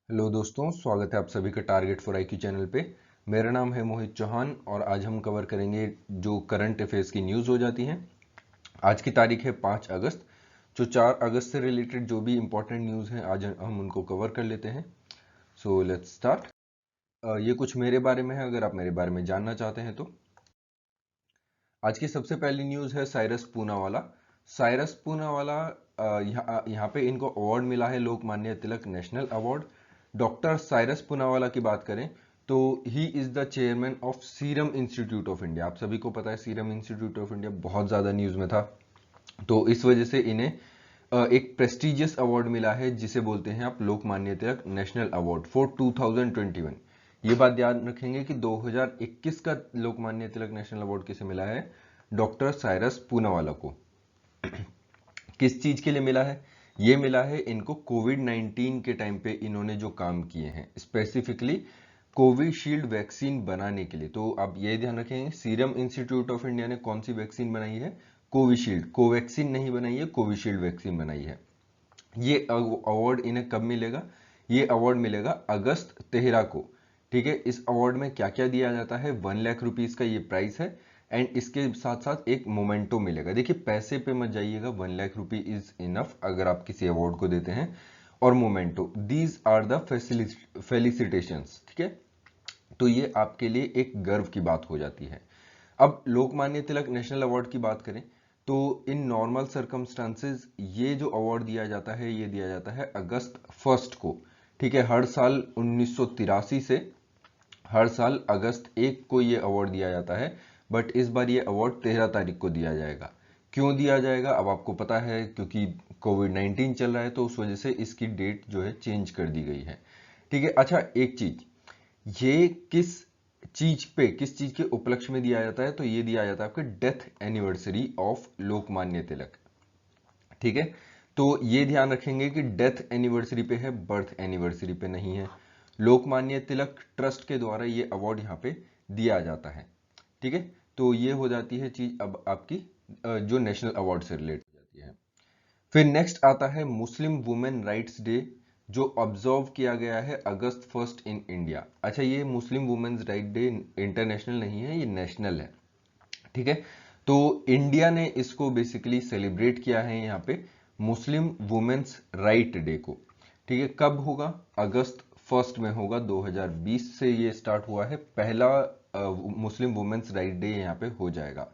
Hello दोस्तों, स्वागत है आप सभी का टारगेट फॉर आईक्यू चैनल पे। मेरा नाम है मोहित चौहान और आज हम कवर करेंगे जो करंट अफेयर्स की न्यूज़ हो जाती हैं। आज की तारीख है 5 अगस्त। जो 4 अगस्त से रिलेटेड जो भी इंपॉर्टेंट न्यूज़ हैं आज हम उनको कवर कर लेते हैं। So let's start. ये कुछ मेरे बारे में है, अगर आप मेरे बारे में जानना चाहते हैं तो। आज की सबसे पहली न्यूज़ है साइरस पूनावाला। साइरस पूनावाला यहाँ पे इनको अवार्ड मिला है, Lokmanya Tilak national award. Doctor Cyrus Poonawalla की बात करें तो he is the chairman of Serum Institute of India. आप सभी को पता है सीरम इंस्टीट्यूट ऑफ इंडिया बहुत ज़्यादा न्यूज़ में था, तो इस वजह से इन्हें एक प्रेस्टिजियस अवार्ड मिला है जिसे बोलते हैं आप Lokmanya Tilak national award for 2021। ये बात ध्यान रखेंगे कि 2021 का लोकमान्य तिलक नेशनल अवार्ड किसे मिला है? डॉक्टर साइरस पूनावाला को। किस चीज के लिए मिला है? ये मिला है इनको कोविड 19 के टाइम पे इन्होंने जो काम किए हैं, स्पेसिफिकली कोविशील्ड वैक्सीन बनाने के लिए। तो आप ये ध्यान रखेंगे, सीरम इंस्टीट्यूट ऑफ इंडिया ने कौन सी वैक्सीन बनाई है? कोविशील्ड। कोवैक्सीन नहीं बनाई है, कोविशील्ड वैक्सीन बनाई है। ये अवार्ड इन्हें कब मिलेगा? ये अवार्ड मिलेगा अगस्त 13 को। ठीक है, इस अवार्ड में क्या क्या दिया जाता है? 1 लाख रुपीज का ये प्राइस है एंड इसके साथ साथ एक मोमेंटो मिलेगा। देखिए, पैसे पे मत जाइएगा, 1 लाख रुपी इज इनफ अगर आप किसी अवार्ड को देते हैं। और memento, these are the felicitations. ठीक है, तो ये आपके लिए एक गर्व की बात हो जाती है। अब लोकमान्य तिलक नेशनल अवार्ड की बात करें तो इन नॉर्मल सर्कमस्टांसेस ये जो अवार्ड दिया जाता है ये दिया जाता है अगस्त 1 को। ठीक है, हर साल 1983 से हर साल अगस्त 1 को ये अवार्ड दिया जाता है, बट इस बार ये अवार्ड 13 तारीख को दिया जाएगा। क्यों दिया जाएगा अब आपको पता है, क्योंकि कोविड 19 चल रहा है तो उस वजह से इसकी डेट जो है चेंज कर दी गई है। ठीक है, अच्छा एक चीज, ये किस चीज के उपलक्ष्य में दिया जाता है? तो ये दिया जाता है आपके death anniversary of Lokmanya Tilak. ठीक है, तो ये ध्यान रखेंगे कि डेथ एनिवर्सरी पे है, बर्थ एनिवर्सरी पे नहीं है। लोकमान्य तिलक ट्रस्ट के द्वारा ये अवार्ड यहाँ पे दिया जाता है। ठीक है, तो ये हो जाती है चीज अब आपकी जो नेशनल अवार्ड से रिलेट हो जाती है। फिर नेक्स्ट आता है मुस्लिम वुमेन राइट्स डे, जो ऑब्जर्व किया गया है अगस्त 1 इन इंडिया। अच्छा, ये मुस्लिम वुमेन्स राइट डे इंटरनेशनल नहीं है, ये नेशनल है। ठीक है, तो इंडिया ने इसको बेसिकली सेलिब्रेट किया है यहाँ पे मुस्लिम वुमेन्स राइट डे को। ठीक है, कब होगा? अगस्त 1 में होगा। 2020 से ये स्टार्ट हुआ है, पहला मुस्लिम वुमेन्स राइट डे यहाँ पे हो जाएगा।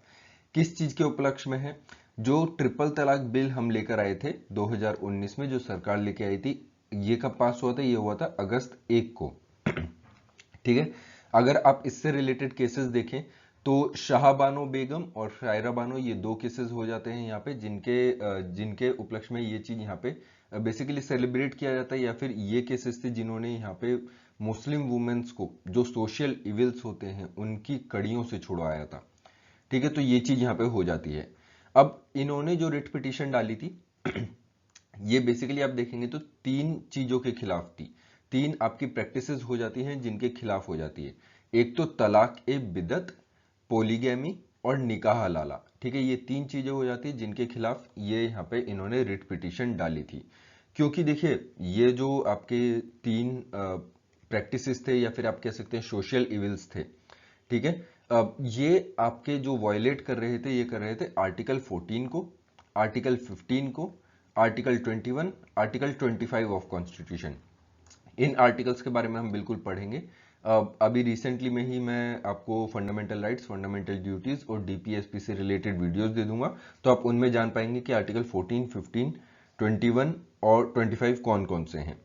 किस चीज के उपलक्ष्य में है? जो ट्रिपल तलाक बिल हम लेकर आए थे 2019 में, जो सरकार लेके आई थी, ये कब पास हुआ था? ये हुआ था अगस्त 1 को। ठीक है, अगर आप इससे रिलेटेड केसेस देखें तो शाहबानो बेगम और शायरा बानो, ये दो केसेस हो जाते हैं यहाँ पे, जिनके उपलक्ष्य में ये चीज यहाँ पे बेसिकली सेलिब्रेट किया जाता है, या फिर ये केसेस थे जिन्होंने यहाँ पे मुस्लिम वुमेन्स को जो सोशल इविल्स होते हैं उनकी कड़ियों से छुड़वाया था। ठीक है, तो ये चीज यहाँ पे हो जाती है। अब इन्होंने जो रिट पिटीशन डाली थी ये बेसिकली आप देखेंगे तो तीन चीजों के खिलाफ थी। तीन आपकी प्रैक्टिसेस हो जाती हैं जिनके खिलाफ हो जाती है। एक तो तलाक ए बिदत, पोलीगैमी और निकाह हलाला। ठीक है, ये तीन चीजें हो जाती है जिनके खिलाफ ये यहाँ पे इन्होंने रिट पिटीशन डाली थी। क्योंकि देखिए, ये जो आपके तीन प्रैक्टिसेस थे, या फिर आप कह सकते हैं सोशल इविल्स थे। ठीक है, अब ये आपके जो वायलेट कर रहे थे, ये कर रहे थे आर्टिकल 14 को, आर्टिकल 15 को, article 21, article 25 of constitution. In articles के बारे में हम बिल्कुल पढ़ेंगे। अभी रिसेंटली में ही मैं आपको फंडामेंटल राइट्स, फंडामेंटल ड्यूटीज और डीपीएसपी से रिलेटेड वीडियोस दे दूंगा, तो आप उनमें जान पाएंगे कि आर्टिकल 14, 15, 21 और 25 कौन कौन से हैं।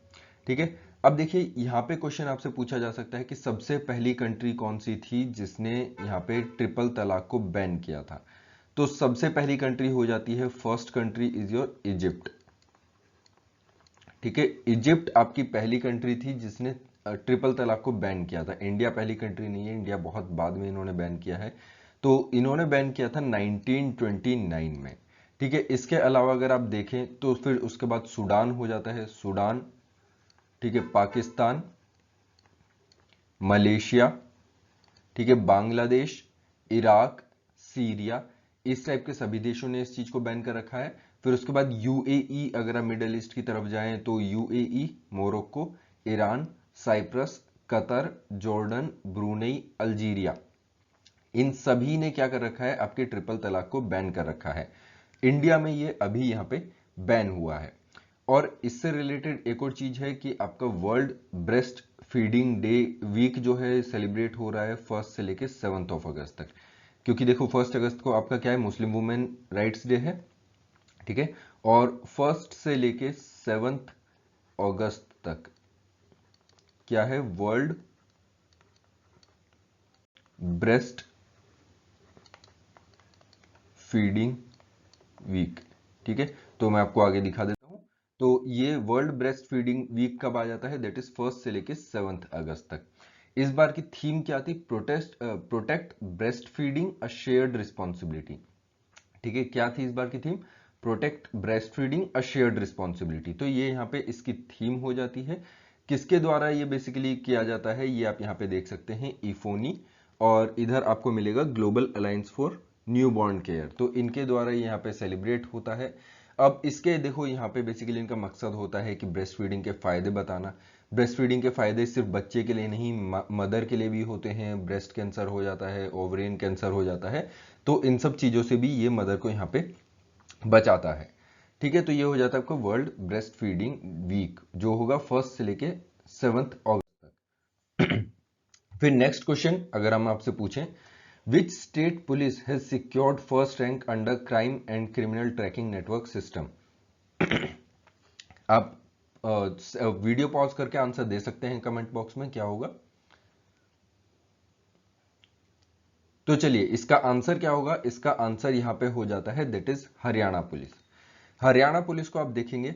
ठीक है, अब देखिए यहाँ पे क्वेश्चन आपसे पूछा जा सकता है कि सबसे पहली कंट्री कौन सी थी जिसने यहाँ पे ट्रिपल तलाक को बैन किया था? तो सबसे पहली कंट्री हो जाती है, first country is your Egypt. ठीक है, इजिप्ट आपकी पहली कंट्री थी जिसने ट्रिपल तलाक को बैन किया था। इंडिया पहली कंट्री नहीं है, इंडिया बहुत बाद में इन्होंने बैन किया है। तो इन्होंने बैन किया था 1929 में। ठीक है, इसके अलावा अगर आप देखें तो फिर उसके बाद सूडान हो जाता है, सूडान। ठीक है, पाकिस्तान, मलेशिया, ठीक है, बांग्लादेश, इराक, सीरिया, इस टाइप के सभी देशों ने इस चीज को बैन कर रखा है। फिर उसके बाद यूएई, अगर आप मिडल ईस्ट की तरफ जाएं तो UAE, Morocco, Iran, Cyprus, Qatar, Jordan, Brunei, Algeria, इन सभी ने क्या कर रखा है, आपके ट्रिपल तलाक को बैन कर रखा है। इंडिया में ये अभी यहाँ पे बैन हुआ है। और इससे रिलेटेड एक और चीज है कि आपका world breastfeeding day week जो है सेलिब्रेट हो रहा है 1 से लेके 7 अगस्त तक। क्योंकि देखो 1 अगस्त को आपका क्या है, मुस्लिम वुमेन राइट्स डे है, ठीक है। और 1 से लेके 7 अगस्त तक क्या है, वर्ल्ड ब्रेस्ट फीडिंग वीक, ठीक है। तो मैं आपको आगे दिखा देता हूं। तो ये वर्ल्ड ब्रेस्ट फीडिंग वीक कब आ जाता है, दैट इज 1 से लेके 7 अगस्त तक। इस बार की थीम क्या थी, protect breast feeding a shared responsibility, ठीक है। क्या थी इस बार की theme, protect breast feeding a shared responsibility. तो ये यहाँ पे इसकी थीम हो जाती है। किसके द्वारा ये बेसिकली किया जाता है, ये आप यहाँ पे देख सकते हैं, इफोनी, और इधर आपको मिलेगा global alliance for newborn care. तो इनके द्वारा ये यहाँ पे सेलिब्रेट होता है। अब इसके देखो यहाँ पे बेसिकली इनका मकसद होता है कि ब्रेस्ट फीडिंग के फायदे बताना। ब्रेस्ट फीडिंग के फायदे सिर्फ बच्चे के लिए नहीं, मदर के लिए भी होते हैं। ब्रेस्ट कैंसर हो जाता है, ओवरियन कैंसर हो जाता है, तो इन सब चीजों से भी ये मदर को यहाँ पे बचाता है, ठीक है। तो ये हो जाता है आपका वर्ल्ड ब्रेस्ट फीडिंग वीक, जो होगा 1 से लेके 7 अगस्त तक। फिर नेक्स्ट क्वेश्चन अगर हम आपसे पूछें, which state police has secured first rank under crime and criminal tracking network system. आप वीडियो पॉज करके आंसर दे सकते हैं कमेंट बॉक्स में, क्या होगा। तो चलिए इसका आंसर क्या होगा, इसका आंसर यहां पे हो जाता है that is Haryana police. Haryana police को आप देखेंगे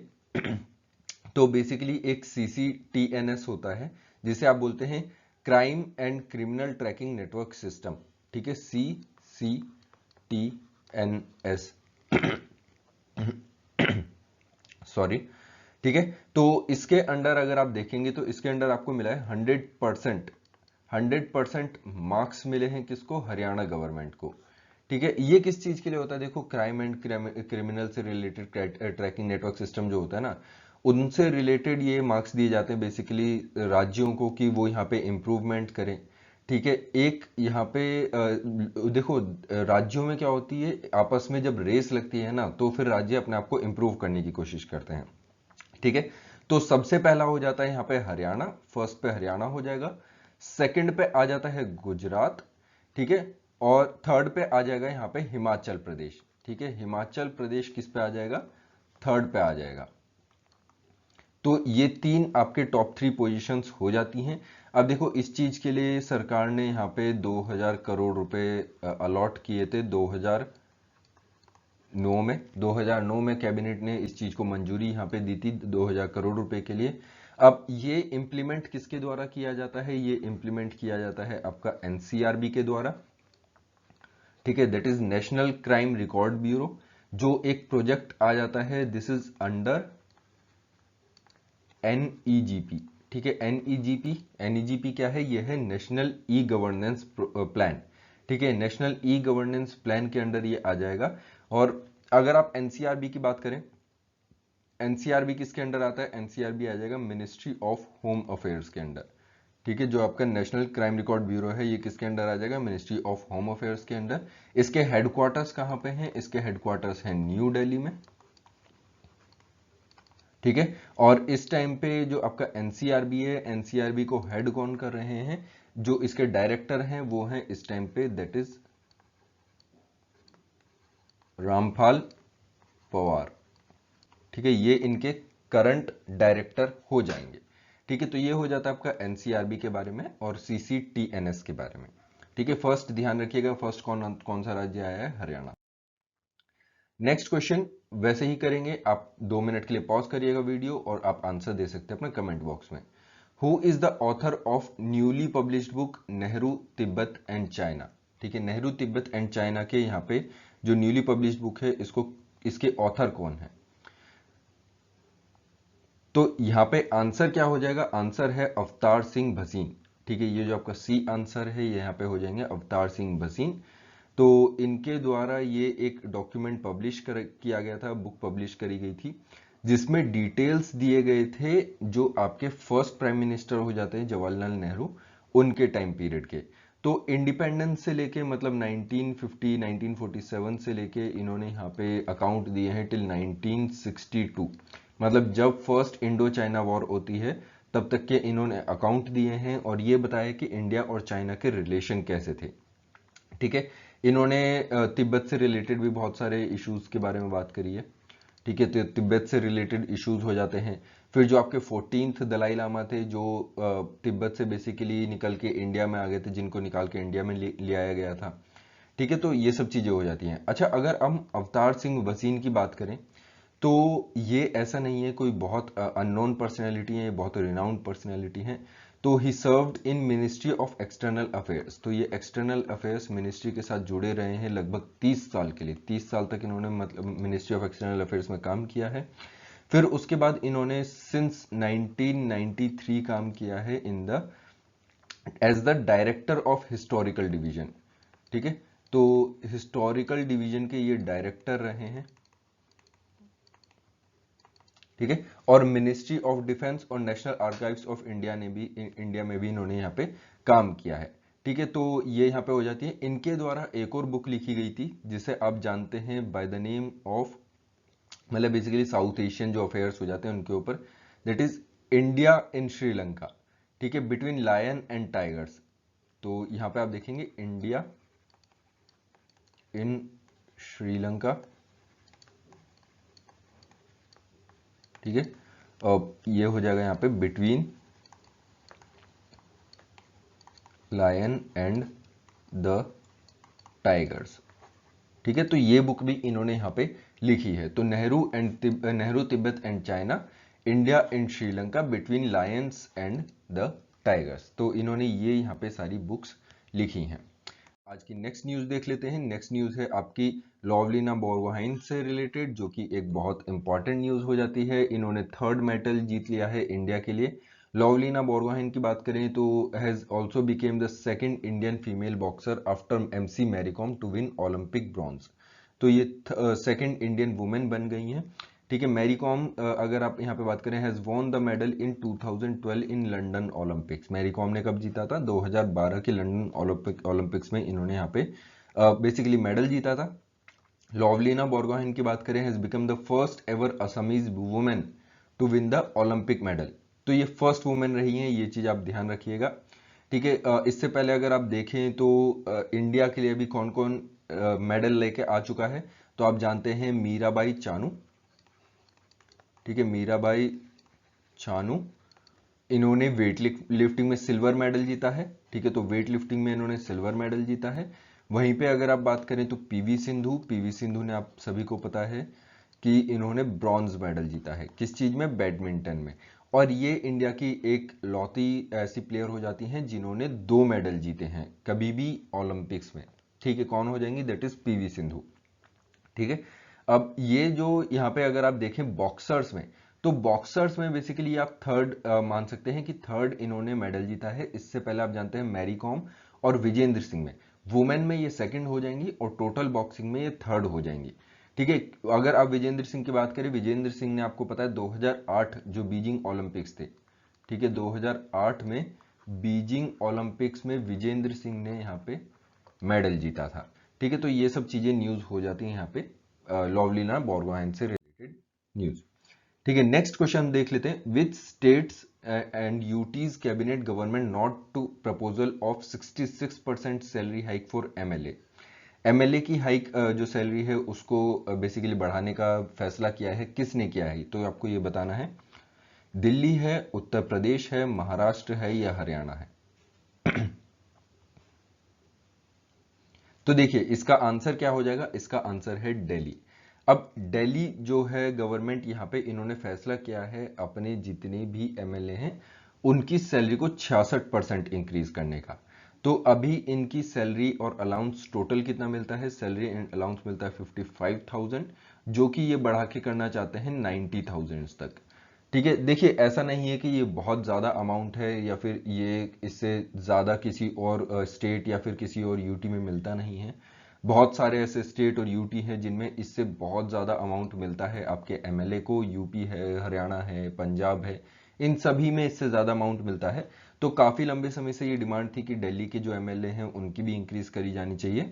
तो बेसिकली एक CCTNS होता है, जिसे आप बोलते हैं crime and criminal tracking network system, ठीक है, CCTNS सॉरी, ठीक है। तो इसके अंडर अगर आप देखेंगे तो इसके अंडर आपको मिला है 100% मार्क्स मिले हैं किसको, हरियाणा गवर्नमेंट को, ठीक है। ये किस चीज के लिए होता है, देखो क्राइम एंड क्रिमिनल से रिलेटेड ट्रैकिंग नेटवर्क सिस्टम जो होता है ना, उनसे रिलेटेड ये मार्क्स दिए जाते हैं बेसिकली राज्यों को कि वो यहाँ पे इम्प्रूवमेंट करें, ठीक है। एक यहाँ पे देखो राज्यों में क्या होती है, आपस में जब रेस लगती है ना, तो फिर राज्य अपने आप को इम्प्रूव करने की कोशिश करते हैं, ठीक है। तो सबसे पहला हो जाता है यहाँ पे हरियाणा, फर्स्ट पे हरियाणा हो जाएगा, सेकंड पे आ जाता है गुजरात, ठीक है, और थर्ड पे आ जाएगा यहाँ पे हिमाचल प्रदेश, ठीक है। हिमाचल प्रदेश किस पे आ जाएगा, थर्ड पे आ जाएगा। तो ये तीन आपके टॉप 3 पोजीशंस हो जाती हैं। अब देखो इस चीज के लिए सरकार ने यहाँ पे 2000 करोड़ रुपए अलॉट किए थे 2009 में कैबिनेट ने इस चीज को मंजूरी यहाँ पे दी थी 2000 करोड़ रुपए के लिए। अब ये इंप्लीमेंट किसके द्वारा किया जाता है, ये इंप्लीमेंट किया जाता है आपका NCRB के द्वारा, ठीक है, that is national crime record bureau, जो एक प्रोजेक्ट आ जाता है, दिस इज अंडर NEGP, ठीक है। NEGP क्या है, ये है नेशनल ई गवर्नेंस प्लान, ठीक है। नेशनल ई गवर्नेंस प्लान के अंडर ये आ जाएगा। और अगर आप NCRB की बात करें, NCRB किसके अंडर आता है, NCRB आ जाएगा मिनिस्ट्री ऑफ होम अफेयर्स के अंडर, ठीक है। जो आपका नेशनल क्राइम रिकॉर्ड ब्यूरो है ये किसके अंडर आ जाएगा, मिनिस्ट्री ऑफ होम अफेयर्स के अंडर। इसके हेडक्वार्टर्स कहां पे हैं, इसके हेडक्वार्टर्स हैं न्यू दिल्ली में, ठीक है। और इस टाइम पे जो आपका NCRB है, NCRB को हेड कौन कर रहे हैं, जो इसके डायरेक्टर हैं वो हैं इस टाइम पे दैट इज रामपाल पवार, ठीक है। ये इनके करंट डायरेक्टर हो जाएंगे, ठीक है। तो ये हो जाता है आपका NCRB के बारे में और CCTNS के बारे में, ठीक है। फर्स्ट ध्यान रखिएगा, फर्स्ट कौन कौन सा राज्य आया है, हरियाणा। नेक्स्ट क्वेश्चन वैसे ही करेंगे, आप 2 मिनट के लिए पॉज करिएगा वीडियो और आप आंसर दे सकते हैं अपने कमेंट बॉक्स में। Who is the author of newly published book Nehru Tibet and China, ठीक है। नेहरू तिब्बत एंड चाइना के यहाँ पे जो न्यूली पब्लिश्ड बुक है, इसको इसके ऑथर कौन है। तो यहाँ पे आंसर क्या हो जाएगा, आंसर है अवतार सिंह भसीन, ठीक है। ये जो आपका सी आंसर है ये यहाँ पे हो जाएंगे अवतार सिंह भसीन। तो इनके द्वारा ये एक डॉक्यूमेंट किया गया था, बुक पब्लिश करी गई थी, जिसमें डिटेल्स दिए गए थे जो आपके फर्स्ट प्राइम मिनिस्टर हो जाते हैं जवाहरलाल नेहरू, उनके टाइम पीरियड के। तो इंडिपेंडेंस से लेके मतलब 1950 1947 से लेके इन्होंने यहाँ पे अकाउंट दिए हैं टिल 1962, मतलब जब फर्स्ट इंडो चाइना वॉर होती है तब तक के इन्होंने अकाउंट दिए हैं और ये बताया कि इंडिया और चाइना के रिलेशन कैसे थे। ठीक है, इन्होंने तिब्बत से रिलेटेड भी बहुत सारे इश्यूज के बारे में बात करी है। ठीक है, तो तिब्बत से रिलेटेड इश्यूज हो जाते हैं। फिर जो आपके 14th दलाई लामा थे जो तिब्बत से बेसिकली निकल के इंडिया में आ गए थे, जिनको निकाल के इंडिया में ले आया गया था। ठीक है, तो ये सब चीजें हो जाती हैं। अच्छा, अगर हम अवतार सिंह वसीन की बात करें तो ये ऐसा नहीं है कोई बहुत अननोन पर्सनैलिटी है, ये बहुत रिनाउंड पर्सनैलिटी है। तो ही served in ministry of external affairs, तो ये एक्सटर्नल अफेयर्स मिनिस्ट्री के साथ जुड़े रहे हैं लगभग 30 साल के लिए। 30 साल तक इन्होंने मतलब मिनिस्ट्री ऑफ एक्सटर्नल अफेयर्स में काम किया है। फिर उसके बाद इन्होंने सिंस 1993 काम किया है in the as the director of historical division. ठीक है, तो हिस्टोरिकल डिवीजन के ये डायरेक्टर रहे हैं। ठीक है, और मिनिस्ट्री ऑफ डिफेंस और नेशनल आर्काइव्स ऑफ इंडिया में भी इन्होंने यहाँ पे काम किया है। ठीक है, तो ये यहाँ पे हो जाती है। इनके द्वारा एक और बुक लिखी गई थी जिसे आप जानते हैं बाय द नेम ऑफ, मतलब बेसिकली साउथ एशियन जो अफेयर्स हो जाते हैं उनके ऊपर, that is India in Sri Lanka. ठीक है, बिटवीन लायन एंड टाइगर्स। तो यहाँ पे आप देखेंगे इंडिया इन श्रीलंका। ठीक है, और ये हो जाएगा यहाँ पे between lion and the tigers. ठीक है, तो ये बुक भी इन्होंने यहाँ पे लिखी है। तो Nehru Tibet and China, India and Sri Lanka, between Lions and the tigers. तो इन्होंने ये यहाँ पे सारी बुक्स लिखी हैं। आज की नेक्स्ट न्यूज देख लेते हैं। नेक्स्ट न्यूज है आपकी लॉवलिना बोरगोहाइन से रिलेटेड, जो कि एक बहुत इंपॉर्टेंट न्यूज हो जाती है। इन्होंने 3rd मेडल जीत लिया है इंडिया के लिए। लॉवलिना बोरगोहाइन की बात करें तो has also became the second Indian female boxer after MC Mary Kom to win Olympic bronze. तो ये सेकंड इंडियन वुमेन बन गई हैं। ठीक है, मैरी कॉम अगर आप यहाँ पे बात करें has won the medal in 2012 in London Olympics. Mary Kom ने कब जीता था? 2012 के लंदन ओलंपिक्स में इन्होंने यहाँ पे बेसिकली मेडल जीता था। लॉवलिना बोरगोहाइन की बात करें has become the first ever Assamese women to win the Olympic medal. तो ये फर्स्ट वुमेन रही हैं, ये चीज आप ध्यान रखिएगा। ठीक है, इससे पहले अगर आप देखें तो इंडिया के लिए भी कौन कौन मेडल लेके आ चुका है, तो आप जानते हैं मीराबाई चानू। ठीक है, मीराबाई चानू, इन्होंने वेट लिफ्टिंग में सिल्वर मेडल जीता है। ठीक है, तो वेट लिफ्टिंग में इन्होंने सिल्वर मेडल जीता है। वहीं पे अगर आप बात करें तो पीवी सिंधु ने, आप सभी को पता है कि इन्होंने ब्रॉन्ज मेडल जीता है। किस चीज में? बैडमिंटन में। और ये इंडिया की एक लौती ऐसी प्लेयर हो जाती हैं जिन्होंने 2 मेडल जीते हैं कभी भी ओलंपिक्स में। ठीक है, कौन हो जाएंगी? That is PV Sindhu. ठीक है, अब ये जो यहाँ पे अगर आप देखें बॉक्सर्स में, तो बॉक्सर्स में बेसिकली आप 3rd मान सकते हैं कि 3rd इन्होंने मेडल जीता है। इससे पहले आप जानते हैं मैरी कॉम और विजेंद्र सिंह में, वुमेन में ये 2nd हो जाएंगी और टोटल बॉक्सिंग में ये 3rd हो जाएंगी। ठीक है, अगर आप विजेंद्र सिंह की बात करें, विजेंद्र सिंह ने, आपको पता है 2008 जो बीजिंग ओलंपिक्स थे, ठीक है, 2008 में बीजिंग ओलंपिक्स में विजेंद्र सिंह ने यहाँ पे मेडल जीता था। ठीक है, तो ये सब चीजें न्यूज हो जाती हैं यहाँ पे लॉवलिना बोरगोहाइन से रिलेटेड न्यूज। ठीक है, नेक्स्ट क्वेश्चन देख लेते हैं। Which states and UTs cabinet government nod to proposal of 66% salary hike for MLA. MLA की हाइक जो सैलरी है उसको बेसिकली बढ़ाने का फैसला किया है, किसने किया है? तो आपको ये बताना है। दिल्ली है, उत्तर प्रदेश है, महाराष्ट्र है या हरियाणा है? तो देखिए इसका आंसर क्या हो जाएगा? इसका आंसर है दिल्ली। अब दिल्ली जो है गवर्नमेंट, यहाँ पे इन्होंने फैसला किया है अपने जितने भी एमएलए हैं उनकी सैलरी को 66% इंक्रीज करने का। तो अभी इनकी सैलरी और अलाउंस टोटल कितना मिलता है? सैलरी एंड अलाउंस मिलता है 55,000, जो कि ये बढ़ा के करना चाहते हैं 90,000 तक। ठीक है, देखिए ऐसा नहीं है कि ये बहुत ज़्यादा अमाउंट है या फिर ये इससे ज़्यादा किसी और स्टेट या फिर किसी और यूटी में मिलता नहीं है। बहुत सारे ऐसे स्टेट और यूटी हैं जिनमें इससे बहुत ज़्यादा अमाउंट मिलता है आपके एमएलए को, यूपी है, हरियाणा है, पंजाब है, इन सभी में इससे ज़्यादा अमाउंट मिलता है। तो काफ़ी लंबे समय से ये डिमांड थी कि दिल्ली के जो एमएलए हैं उनकी भी इंक्रीज करी जानी चाहिए।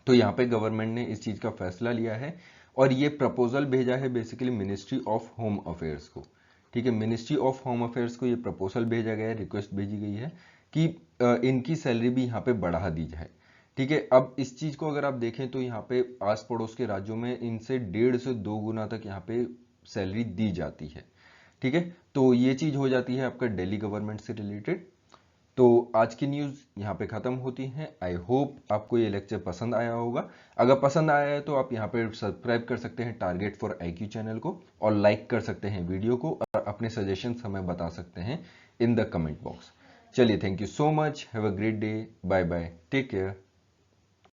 तो यहाँ पे गवर्नमेंट ने इस चीज़ का फैसला लिया है और ये प्रपोजल भेजा है basically ministry of home affairs को। ठीक है, मिनिस्ट्री ऑफ होम अफेयर्स को ये प्रपोजल भेजा गया है, रिक्वेस्ट भेजी गई है कि इनकी सैलरी भी यहाँ पे बढ़ा दी जाए। ठीक है, अब इस चीज को अगर आप देखें तो यहाँ पे आस पड़ोस के राज्यों में इनसे 1.5 से 2 गुना तक यहाँ पे सैलरी दी जाती है। ठीक है, तो ये चीज हो जाती है आपका दिल्ली गवर्नमेंट से रिलेटेड। तो आज की न्यूज यहाँ पे खत्म होती है। आई होप आपको ये लेक्चर पसंद आया होगा। अगर पसंद आया है तो आप यहाँ पे सब्सक्राइब कर सकते हैं टारगेट फॉर IQ चैनल को, और लाइक कर सकते हैं वीडियो को, और अपने सजेशंस हमें बता सकते हैं इन द कमेंट बॉक्स। चलिए, thank you so much, have a great day, bye bye, take care.